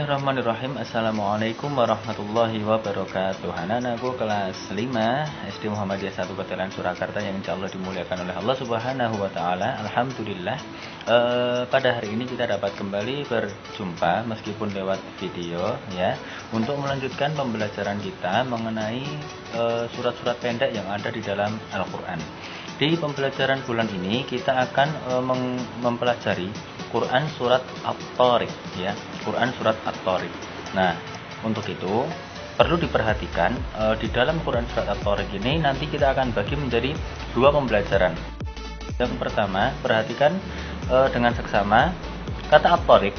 Bismillahirrahmanirrahim. Assalamualaikum warahmatullahi wabarakatuh. Anak-anakku kelas 5 SD Muhammadiyah 1 Veteran Surakarta yang insyaallah dimuliakan oleh Allah Subhanahu wa taala. Alhamdulillah, pada hari ini kita dapat kembali berjumpa meskipun lewat video ya, untuk melanjutkan pembelajaran kita mengenai surat-surat pendek yang ada di dalam Al-Qur'an. Di pembelajaran bulan ini kita akan mempelajari Quran surat At-Tariq ya, Quran surat At-Tariq. Nah, untuk itu perlu diperhatikan di dalam Quran surat At-Tariq ini nanti kita akan bagi menjadi dua pembelajaran. Yang pertama, perhatikan dengan seksama kata At-Tariq.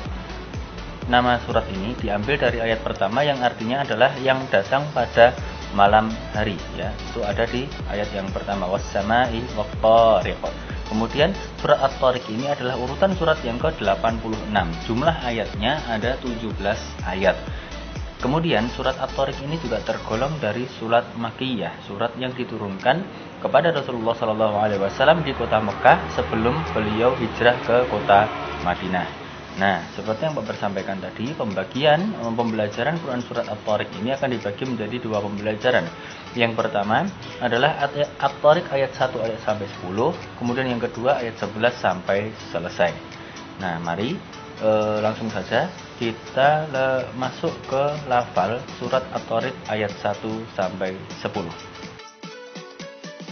Nama surat ini diambil dari ayat pertama yang artinya adalah yang datang pada malam hari ya. Itu ada di ayat yang pertama, was-sama'i wat-tariq. Kemudian surat At-Tariq ini adalah urutan surat yang ke-86. Jumlah ayatnya ada 17 ayat. Kemudian surat At-Tariq ini juga tergolong dari surat Makkiyah, surat yang diturunkan kepada Rasulullah SAW di kota Mekah sebelum beliau hijrah ke kota Madinah. Nah, seperti yang Bapak sampaikan tadi, pembelajaran Quran surat At-Tariq ini akan dibagi menjadi dua pembelajaran. Yang pertama adalah At-Tariq ayat 1 ayat sampai 10, kemudian yang kedua ayat 11 sampai selesai. Nah, mari langsung saja kita masuk ke lafal surat At-Tariq ayat 1 sampai 10.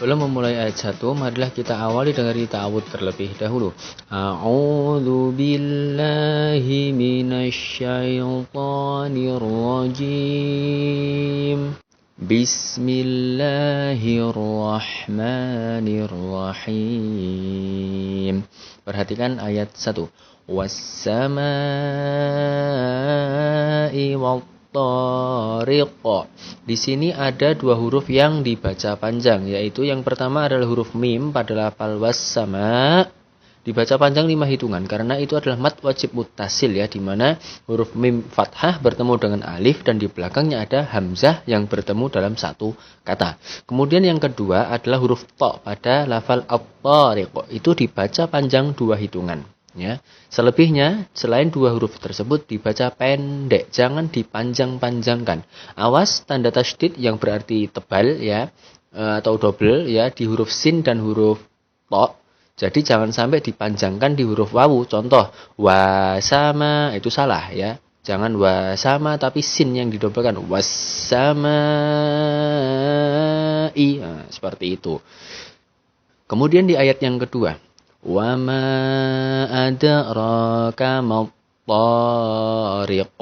Sebelum memulai ayat 1, marilah kita awali dengan ta'awudz terlebih dahulu. A'udzu billahi minasyaitonir rajim. Bismillahirrahmanirrahim. Perhatikan ayat 1. Was-samaa'i wat-tariq. Di sini ada dua huruf yang dibaca panjang, yaitu yang pertama adalah huruf mim pada lafal was-sama, dibaca panjang 5 hitungan karena itu adalah mad wajib muttasil ya, di mana huruf mim fathah bertemu dengan alif dan di belakangnya ada hamzah yang bertemu dalam satu kata. Kemudian yang kedua adalah huruf ta pada lafal at-tariq, itu dibaca panjang 2 hitungan. Ya, selebihnya selain dua huruf tersebut dibaca pendek, jangan dipanjang-panjangkan. Awas tanda tasydid yang berarti tebal ya, atau double ya di huruf sin dan huruf to. Jadi jangan sampai dipanjangkan di huruf wawu. Contoh wasama itu salah ya. Jangan wasama tapi sin yang didobelkan, wasamai. Nah, seperti itu. Kemudian di ayat yang kedua, wa ma adraka mat-tariq.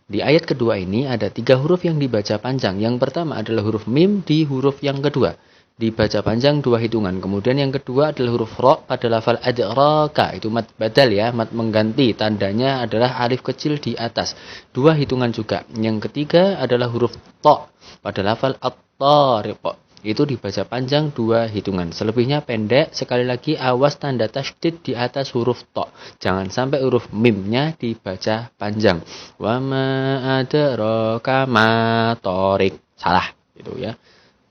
Di ayat kedua ini ada 3 huruf yang dibaca panjang. Yang pertama adalah huruf mim di huruf yang kedua, dibaca panjang 2 hitungan. Kemudian yang kedua adalah huruf ra pada lafal adraka, itu mad badal ya, mad mengganti, tandanya adalah alif kecil di atas, 2 hitungan juga. Yang ketiga adalah huruf ta pada lafal at-tariq, itu dibaca panjang 2 hitungan. Selebihnya pendek. Sekali lagi awas tanda tasydid di atas huruf ta. Jangan sampai huruf mimnya dibaca panjang. Wa ma adraka mat-tariq. Salah gitu ya.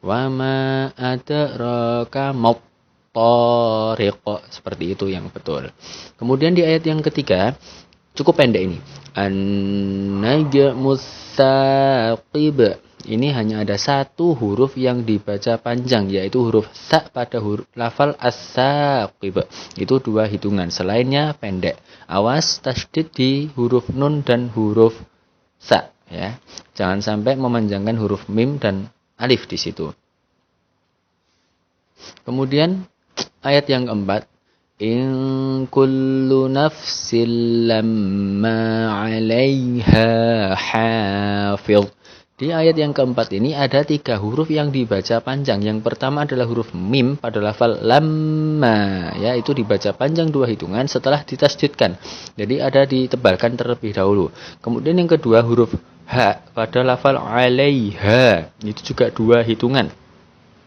Wa ma adraka mat-tariq. Seperti itu yang betul. Kemudian di ayat yang ketiga cukup pendek ini. An-najmus saqib. Ini hanya ada 1 huruf yang dibaca panjang, yaitu huruf sa pada huruf lafal as-saqib. Itu 2 hitungan, selainnya pendek. Awas tasydid di huruf nun dan huruf sa ya. Jangan sampai memanjangkan huruf mim dan alif di situ. Kemudian ayat yang keempat, in kullu nafsin lamma 'alaiha hafiz. Di ayat yang keempat ini ada 3 huruf yang dibaca panjang. Yang pertama adalah huruf mim pada lafal lamma ya, itu dibaca panjang 2 hitungan setelah ditasydidkan. Jadi ada ditebalkan terlebih dahulu. Kemudian yang kedua huruf ha pada lafal 'alaiha, itu juga 2 hitungan.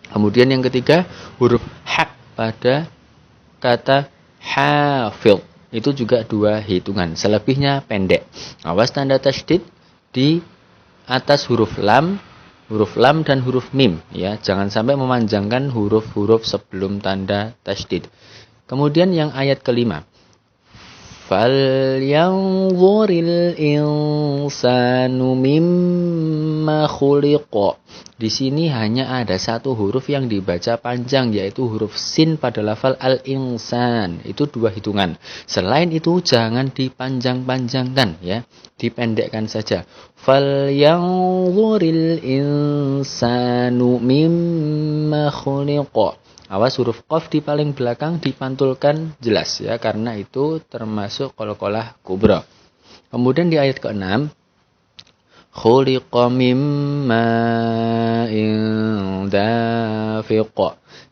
Kemudian yang ketiga huruf ha pada kata hafil, itu juga 2 hitungan. Selebihnya pendek. Awas tanda tasydid di atas huruf lam dan huruf mim ya, jangan sampai memanjangkan huruf-huruf sebelum tanda tasydid. Kemudian yang ayat kelima, Falyanzuril insanu mimma khuliqa. Di sini hanya ada satu huruf yang dibaca panjang, yaitu huruf sin pada lafal al-insan. Itu 2 hitungan. Selain itu jangan dipanjang-panjangkan, ya, dipendekkan saja. Falyanzuril insanu mimma khuliqa. Awas huruf qaf di paling belakang dipantulkan jelas, ya, karena itu termasuk qalqalah kubra. Kemudian di ayat ke-6, khuliqa mimma dafiq.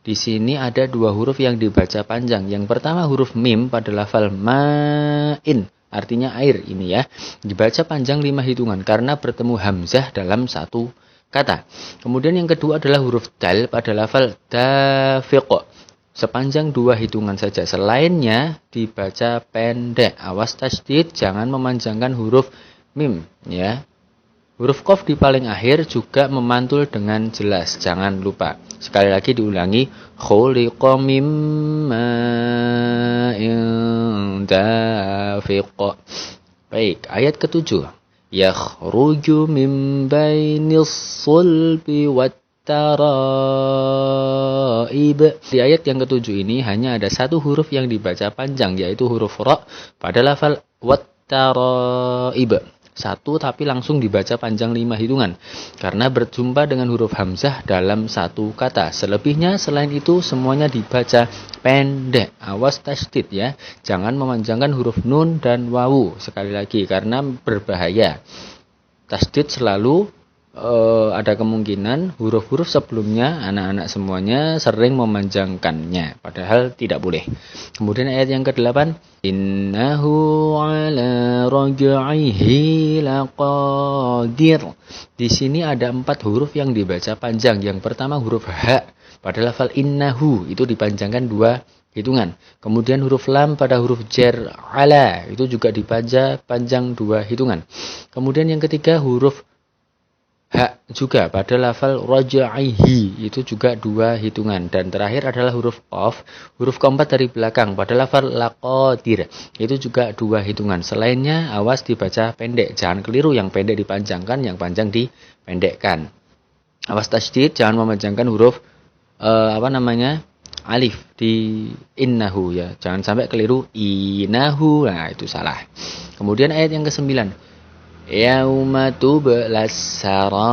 Di sini ada 2 huruf yang dibaca panjang. Yang pertama huruf mim pada lafal ma'in, artinya air ini, ya. Dibaca panjang 5 hitungan karena bertemu hamzah dalam satu kata. Kemudian yang kedua adalah huruf dal pada lafal dafiq. Sepanjang 2 hitungan saja. Selainnya dibaca pendek. Awas tasydid, jangan memanjangkan huruf mim, ya. Huruf qaf di paling akhir juga memantul dengan jelas. Jangan lupa. Sekali lagi diulangi. Khuliqa mimma dafiq. Baik, ayat ke-7. Yakhruju min bainis sulbi wattaraib. Di ayat yang ke-7 ini hanya ada satu huruf yang dibaca panjang, yaitu huruf ra pada lafal wattaraib. Satu tapi langsung dibaca panjang 5 hitungan karena berjumpa dengan huruf hamzah dalam satu kata. Selebihnya selain itu semuanya dibaca pendek. Awas tasydid, ya. Jangan memanjangkan huruf nun dan wawu. Sekali lagi karena berbahaya. Tasydid selalu ada kemungkinan huruf-huruf sebelumnya anak-anak semuanya sering memanjangkannya, padahal tidak boleh. Kemudian ayat yang ke-8, innahu ala raj'ihi laqadir. Di sini ada 4 huruf yang dibaca panjang. Yang pertama huruf ha pada lafal innahu, itu dipanjangkan 2 hitungan. Kemudian huruf lam pada huruf jar ala, itu juga dibaca panjang 2 hitungan. Kemudian yang ketiga huruf ha juga pada lafal raj'ihi, itu juga 2 hitungan. Dan terakhir adalah huruf qaf, huruf keempat dari belakang pada lafal laqadir, itu juga 2 hitungan. Selainnya awas dibaca pendek. Jangan keliru, yang pendek dipanjangkan, yang panjang dipendekkan. Awas tasydid, jangan memanjangkan huruf alif di innahu, ya. Jangan sampai keliru inahu, nah itu salah. Kemudian ayat yang ke-9, yauma tublas sarair.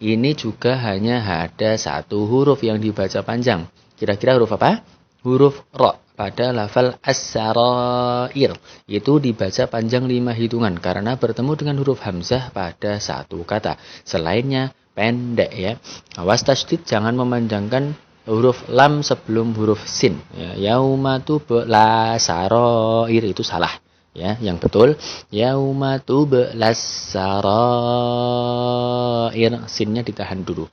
Ini juga hanya ada satu huruf yang dibaca panjang. Kira-kira huruf apa? Huruf ra pada lafal as-sarair. Itu dibaca panjang 5 hitungan karena bertemu dengan huruf hamzah pada satu kata. Selainnya pendek, ya. Awas tasydid, jangan memanjangkan huruf lam sebelum huruf sin, ya. Yauma tublas sarair, itu salah. Ya, yang betul yauma tublas sarair, sinnya ditahan dulu.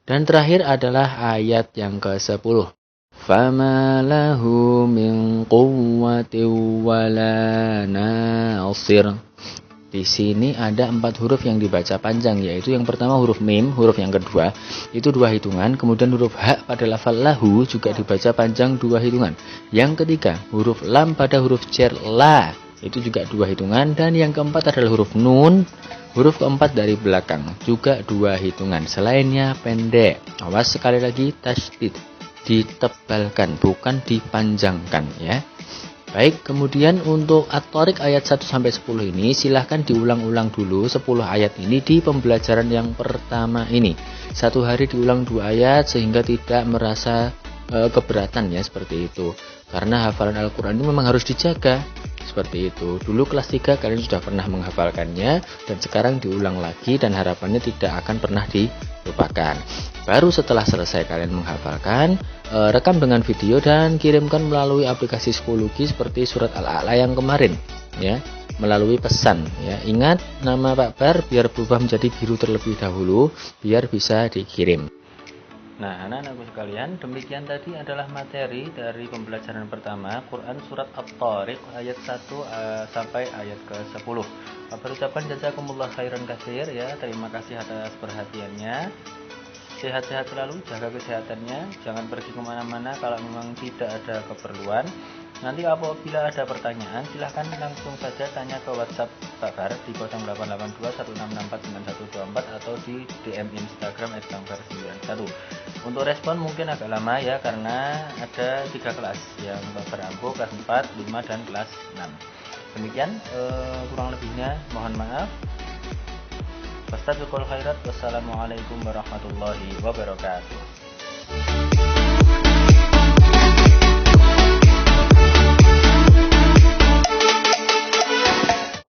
Dan terakhir adalah ayat yang ke-10. Fama lahu min quwwatin wala nasir. Di sini ada 4 huruf yang dibaca panjang, yaitu yang pertama huruf mim, huruf yang kedua itu 2 hitungan. Kemudian huruf ha pada lafal lahu juga dibaca panjang 2 hitungan. Yang ketiga huruf lam pada huruf jar la, itu juga 2 hitungan. Dan yang keempat adalah huruf nun, huruf keempat dari belakang, juga 2 hitungan. Selainnya pendek. Awas sekali lagi tasydid, ditebalkan bukan dipanjangkan, ya. Baik, kemudian untuk At-Thariq ayat 1-10 ini silahkan diulang-ulang dulu 10 ayat ini di pembelajaran yang pertama ini. Satu hari diulang 2 ayat sehingga tidak merasa keberatan, ya, seperti itu. Karena hafalan Al-Quran ini memang harus dijaga. Seperti itu. Dulu kelas 3 kalian sudah pernah menghafalkannya dan sekarang diulang lagi dan harapannya tidak akan pernah dilupakan. Baru setelah selesai kalian menghafalkan, rekam dengan video dan kirimkan melalui aplikasi psikologi seperti surat Al-A'la yang kemarin, ya, melalui pesan, ya. Ingat nama Pak Bar biar berubah menjadi biru terlebih dahulu biar bisa dikirim. Nah, anak-anakku sekalian, demikian tadi adalah materi dari pembelajaran pertama Quran Surat At-Thariq ayat 1 sampai ayat ke-10. Berucapan jazakumullah khairan katsir, ya. Terima kasih atas perhatiannya. Sehat-sehat selalu, jaga kesehatannya. Jangan pergi kemana-mana kalau memang tidak ada keperluan. Nanti apabila ada pertanyaan silahkan langsung saja tanya ke WhatsApp Pak Bar di 088216649124 atau di DM Instagram @kangbar91. Untuk respon mungkin agak lama ya, karena ada 3 kelas, yang Pak Bar Ambo kelas 4, 5 dan kelas 6. Demikian kurang lebihnya mohon maaf. Fastabiqul khairat. Wassalamualaikum warahmatullahi wabarakatuh.